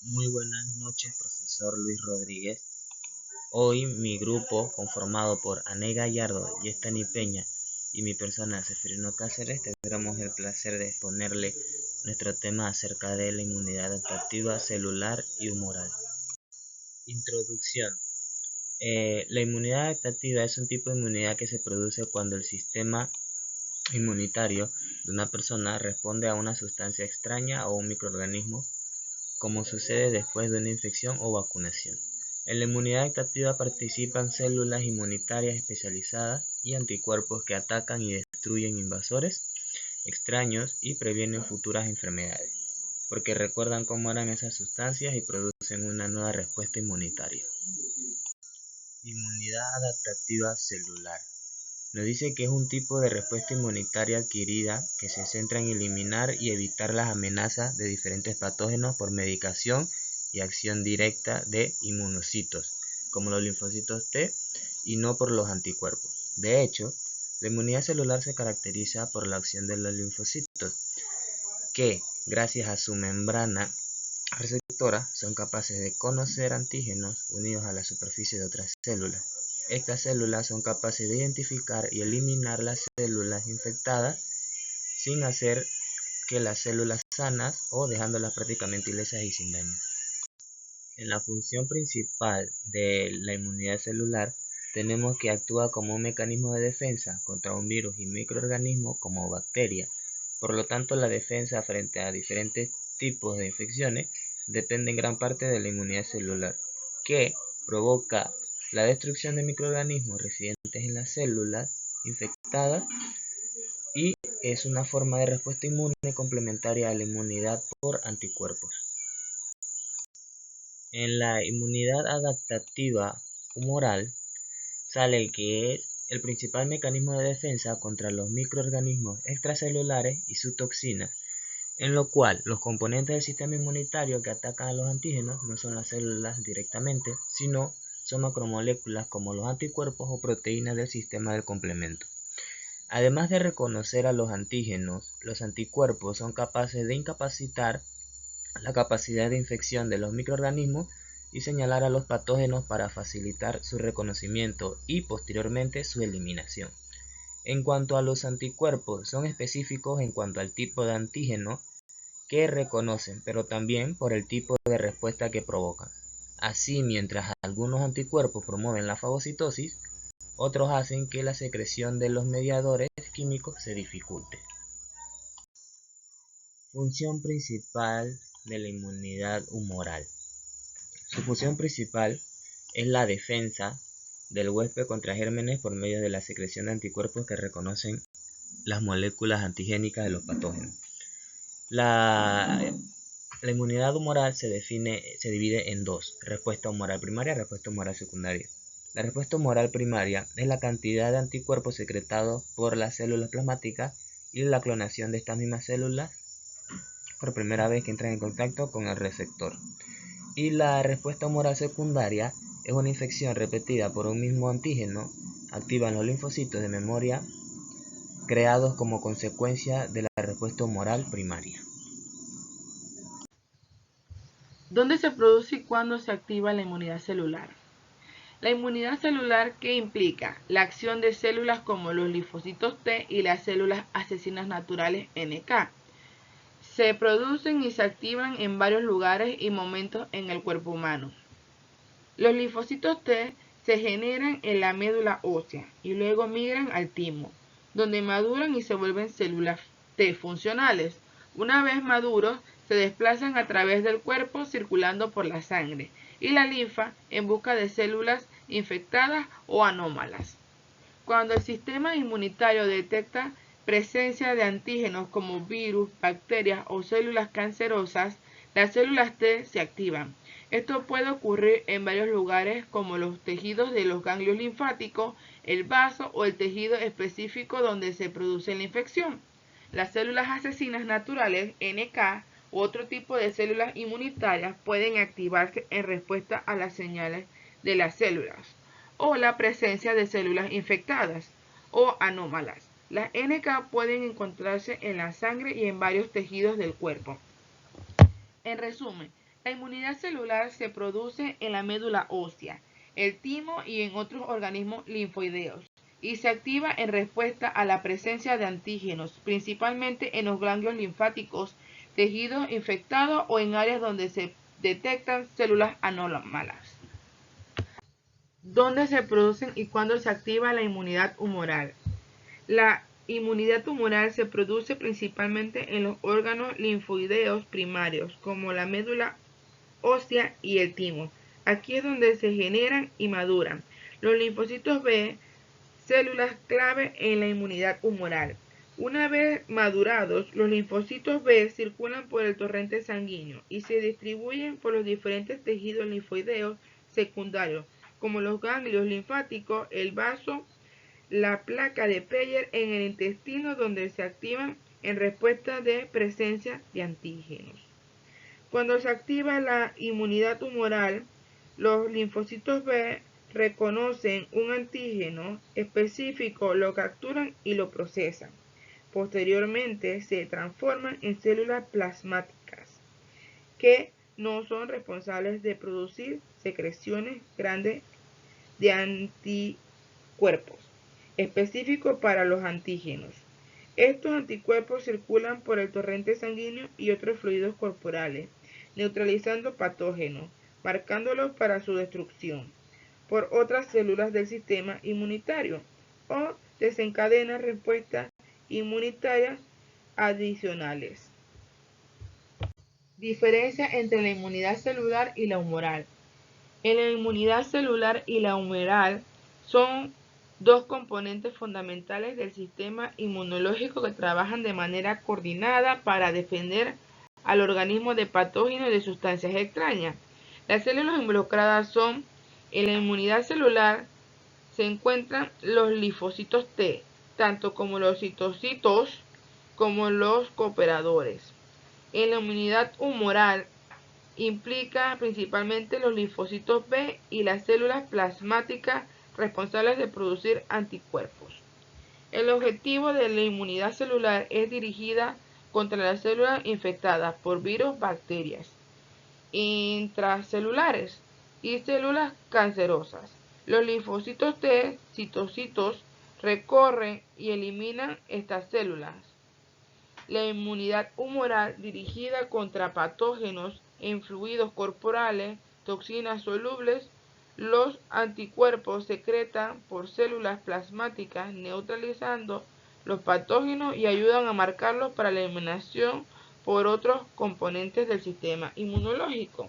Muy buenas noches, profesor Luis Rodríguez. Hoy mi grupo, conformado por Ané Gallardo, Yestani Peña y mi persona, Ceferino Cáceres, tendremos el placer de exponerle nuestro tema acerca de la inmunidad adaptativa celular y humoral. Introducción. La inmunidad adaptativa es un tipo de inmunidad que se produce cuando el sistema inmunitario de una persona responde a una sustancia extraña o un microorganismo, como sucede después de una infección o vacunación. En la inmunidad adaptativa participan células inmunitarias especializadas y anticuerpos que atacan y destruyen invasores extraños y previenen futuras enfermedades, porque recuerdan cómo eran esas sustancias y producen una nueva respuesta inmunitaria. Inmunidad adaptativa celular. Nos dice que es un tipo de respuesta inmunitaria adquirida que se centra en eliminar y evitar las amenazas de diferentes patógenos por medicación y acción directa de inmunocitos, como los linfocitos T, y no por los anticuerpos. De hecho, la inmunidad celular se caracteriza por la acción de los linfocitos, que, gracias a su membrana receptora, son capaces de conocer antígenos unidos a la superficie de otras células. Estas células son capaces de identificar y eliminar las células infectadas sin hacer que las células sanas o dejándolas prácticamente ilesas y sin daño. En la función principal de la inmunidad celular tenemos que actúa como un mecanismo de defensa contra un virus y microorganismos como bacterias. Por lo tanto, la defensa frente a diferentes tipos de infecciones depende en gran parte de la inmunidad celular, que provoca la destrucción de microorganismos residentes en las células infectadas y es una forma de respuesta inmune complementaria a la inmunidad por anticuerpos. En la inmunidad adaptativa humoral sale que es el principal mecanismo de defensa contra los microorganismos extracelulares y sus toxinas, en lo cual los componentes del sistema inmunitario que atacan a los antígenos no son las células directamente, sino son macromoléculas como los anticuerpos o proteínas del sistema del complemento. Además de reconocer a los antígenos, los anticuerpos son capaces de incapacitar la capacidad de infección de los microorganismos y señalar a los patógenos para facilitar su reconocimiento y posteriormente su eliminación. En cuanto a los anticuerpos, son específicos en cuanto al tipo de antígeno que reconocen, pero también por el tipo de respuesta que provocan. Así, mientras algunos anticuerpos promueven la fagocitosis, otros hacen que la secreción de los mediadores químicos se dificulte. Función principal de la inmunidad humoral. Su función principal es la defensa del huésped contra gérmenes por medio de la secreción de anticuerpos que reconocen las moléculas antigénicas de los patógenos. La inmunidad humoral se divide en dos: respuesta humoral primaria y respuesta humoral secundaria. La respuesta humoral primaria es la cantidad de anticuerpos secretados por las células plasmáticas y la clonación de estas mismas células por primera vez que entran en contacto con el receptor. Y la respuesta humoral secundaria es una infección repetida por un mismo antígeno, activa en los linfocitos de memoria creados como consecuencia de la respuesta humoral primaria. ¿Dónde se produce y cuándo se activa la inmunidad celular? La inmunidad celular, ¿qué implica? La acción de células como los linfocitos T y las células asesinas naturales NK. Se producen y se activan en varios lugares y momentos en el cuerpo humano. Los linfocitos T se generan en la médula ósea y luego migran al timo, donde maduran y se vuelven células T funcionales. Una vez maduros, se desplazan a través del cuerpo circulando por la sangre y la linfa en busca de células infectadas o anómalas. Cuando el sistema inmunitario detecta presencia de antígenos como virus, bacterias o células cancerosas, las células T se activan. Esto puede ocurrir en varios lugares como los tejidos de los ganglios linfáticos, el vaso o el tejido específico donde se produce la infección. Las células asesinas naturales, NK, u otro tipo de células inmunitarias pueden activarse en respuesta a las señales de las células o la presencia de células infectadas o anómalas. Las NK pueden encontrarse en la sangre y en varios tejidos del cuerpo. En resumen, La inmunidad celular se produce en la médula ósea, el timo y en otros organismos linfoideos, y se activa en respuesta a la presencia de antígenos, principalmente en los ganglios linfáticos, tejidos infectados o en áreas donde se detectan células anómalas. ¿Dónde se producen y cuándo se activa la inmunidad humoral? La inmunidad humoral se produce principalmente en los órganos linfoideos primarios, como la médula ósea y el timo. Aquí es donde se generan y maduran los linfocitos B, células clave en la inmunidad humoral. Una vez madurados, los linfocitos B circulan por el torrente sanguíneo y se distribuyen por los diferentes tejidos linfoideos secundarios, como los ganglios linfáticos, el vaso, la placa de Peyer en el intestino, donde se activan en respuesta de presencia de antígenos. Cuando se activa la inmunidad humoral, los linfocitos B reconocen un antígeno específico, lo capturan y lo procesan. Posteriormente se transforman en células plasmáticas, que no son responsables de producir secreciones grandes de anticuerpos específicos para los antígenos. Estos anticuerpos circulan por el torrente sanguíneo y otros fluidos corporales, neutralizando patógenos, marcándolos para su destrucción por otras células del sistema inmunitario o desencadena respuestas inmunitarias adicionales. Diferencia entre la inmunidad celular y la humoral. En la inmunidad celular y la humoral son dos componentes fundamentales del sistema inmunológico que trabajan de manera coordinada para defender al organismo de patógenos y de sustancias extrañas. Las células involucradas son: en la inmunidad celular se encuentran los linfocitos T, tanto como los citocitos como los cooperadores. En la inmunidad humoral implica principalmente los linfocitos B y las células plasmáticas responsables de producir anticuerpos. El objetivo de la inmunidad celular es dirigida contra las células infectadas por virus, bacterias intracelulares y células cancerosas. Los linfocitos T, citocitos, recorren y eliminan estas células. La inmunidad humoral dirigida contra patógenos en fluidos corporales, toxinas solubles. Los anticuerpos secretan por células plasmáticas neutralizando los patógenos y ayudan a marcarlos para la eliminación por otros componentes del sistema inmunológico.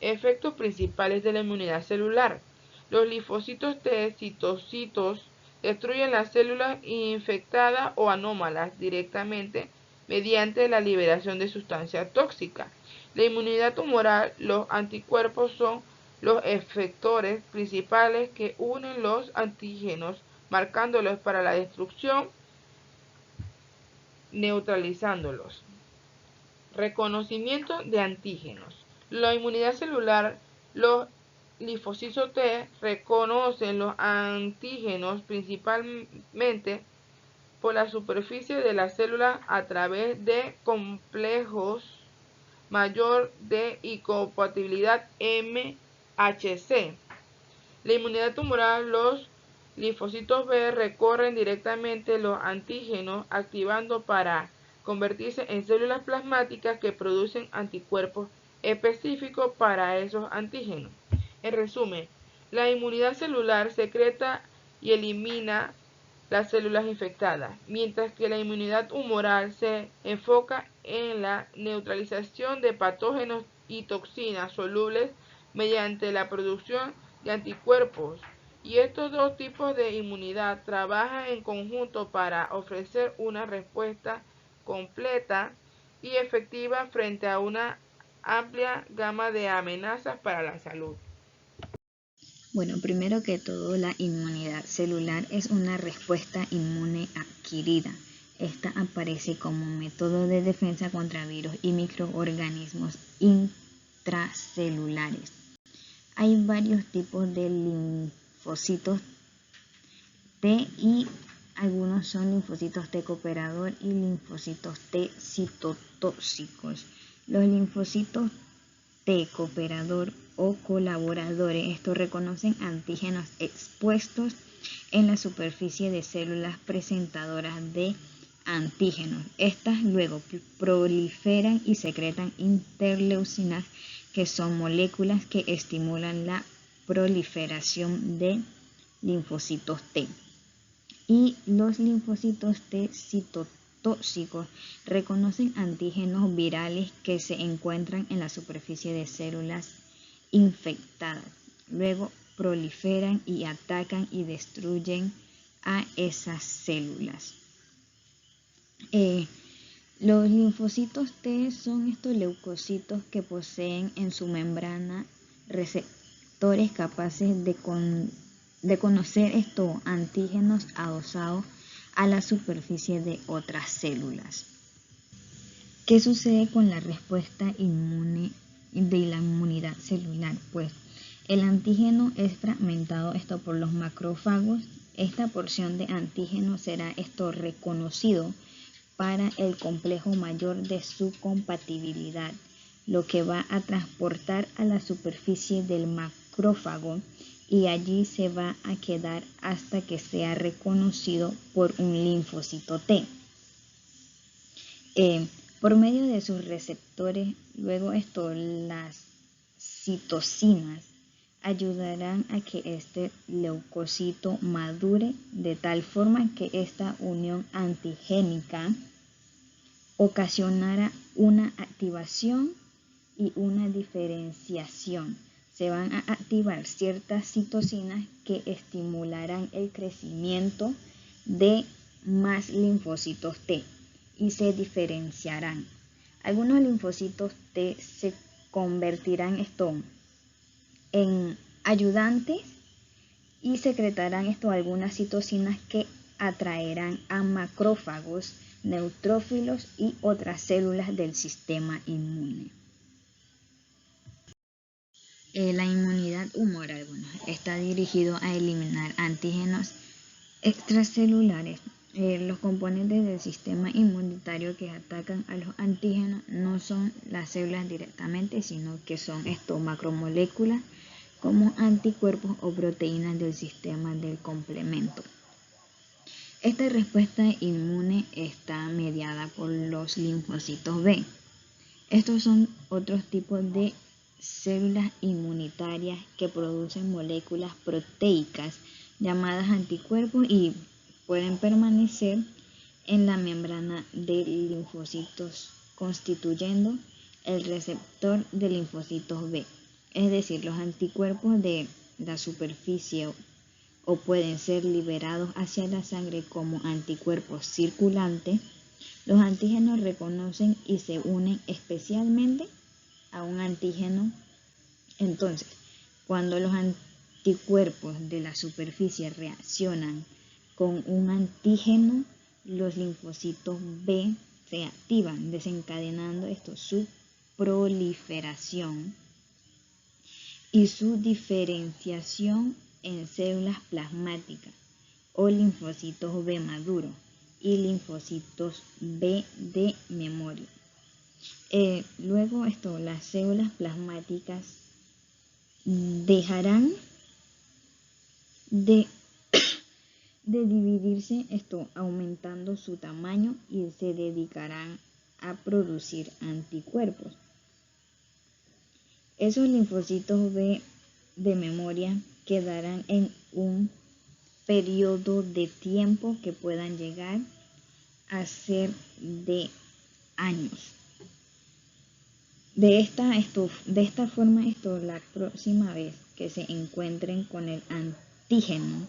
Efectos principales de la inmunidad celular. Los linfocitos T, citocitos, destruyen las células infectadas o anómalas directamente mediante la liberación de sustancias tóxicas. La inmunidad humoral, los anticuerpos son los efectores principales que unen los antígenos, marcándolos para la destrucción, neutralizándolos. Reconocimiento de antígenos. La inmunidad celular, los linfocitos T reconocen los antígenos principalmente por la superficie de la célula a través de complejos mayor de incompatibilidad MHC. La inmunidad humoral, los linfocitos B recorren directamente los antígenos, activando para convertirse en células plasmáticas que producen anticuerpos específicos para esos antígenos. En resumen, la inmunidad celular secreta y elimina las células infectadas, mientras que la inmunidad humoral se enfoca en la neutralización de patógenos y toxinas solubles mediante la producción de anticuerpos. Y estos dos tipos de inmunidad trabajan en conjunto para ofrecer una respuesta completa y efectiva frente a una amplia gama de amenazas para la salud. Bueno, primero que todo, la inmunidad celular es una respuesta inmune adquirida. Esta aparece como método de defensa contra virus y microorganismos intracelulares. Hay varios tipos de linfocitos T y algunos son linfocitos T cooperador y linfocitos T citotóxicos. Los linfocitos T, cooperador o colaboradores. Estos reconocen antígenos expuestos en la superficie de células presentadoras de antígenos. Estas luego proliferan y secretan interleucinas, que son moléculas que estimulan la proliferación de linfocitos T. Y los linfocitos T citotóxicos reconocen antígenos virales que se encuentran en la superficie de células infectadas. Luego proliferan y atacan y destruyen a esas células. Los linfocitos T son estos leucocitos que poseen en su membrana receptores capaces de conocer estos antígenos adosados a la superficie de otras células. ¿Qué sucede con la respuesta inmune de la inmunidad celular? Pues el antígeno es fragmentado por los macrófagos. Esta porción de antígeno será reconocido para el complejo mayor de su compatibilidad, lo que va a transportar a la superficie del macrófago y allí se va a quedar hasta que sea reconocido por un linfocito T. Por medio de sus receptores, luego las citocinas ayudarán a que este leucocito madure de tal forma que esta unión antigénica ocasionará una activación y una diferenciación. Se van a activar ciertas citocinas que estimularán el crecimiento de más linfocitos T y se diferenciarán. Algunos linfocitos T se convertirán en ayudantes y secretarán algunas citocinas que atraerán a macrófagos, neutrófilos y otras células del sistema inmune. La inmunidad humoral está dirigido a eliminar antígenos extracelulares. Los componentes del sistema inmunitario que atacan a los antígenos no son las células directamente, sino que son macromoléculas como anticuerpos o proteínas del sistema del complemento. Esta respuesta inmune está mediada por los linfocitos B. Estos son otros tipos de células inmunitarias que producen moléculas proteicas llamadas anticuerpos y pueden permanecer en la membrana de linfocitos constituyendo el receptor de linfocitos B. Es decir, los anticuerpos de la superficie o pueden ser liberados hacia la sangre como anticuerpos circulantes. Los antígenos reconocen y se unen especialmente a un antígeno. Entonces, cuando los anticuerpos de la superficie reaccionan con un antígeno, los linfocitos B se activan, desencadenando su proliferación y su diferenciación en células plasmáticas o linfocitos B maduros y linfocitos B de memoria. Luego las células plasmáticas dejarán de dividirse, aumentando su tamaño y se dedicarán a producir anticuerpos. Esos linfocitos B de memoria quedarán en un periodo de tiempo que puedan llegar a ser de años. De esta forma, la próxima vez que se encuentren con el antígeno,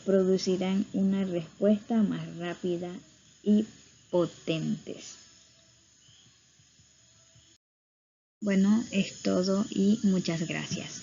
producirán una respuesta más rápida y potentes. Bueno, es todo y muchas gracias.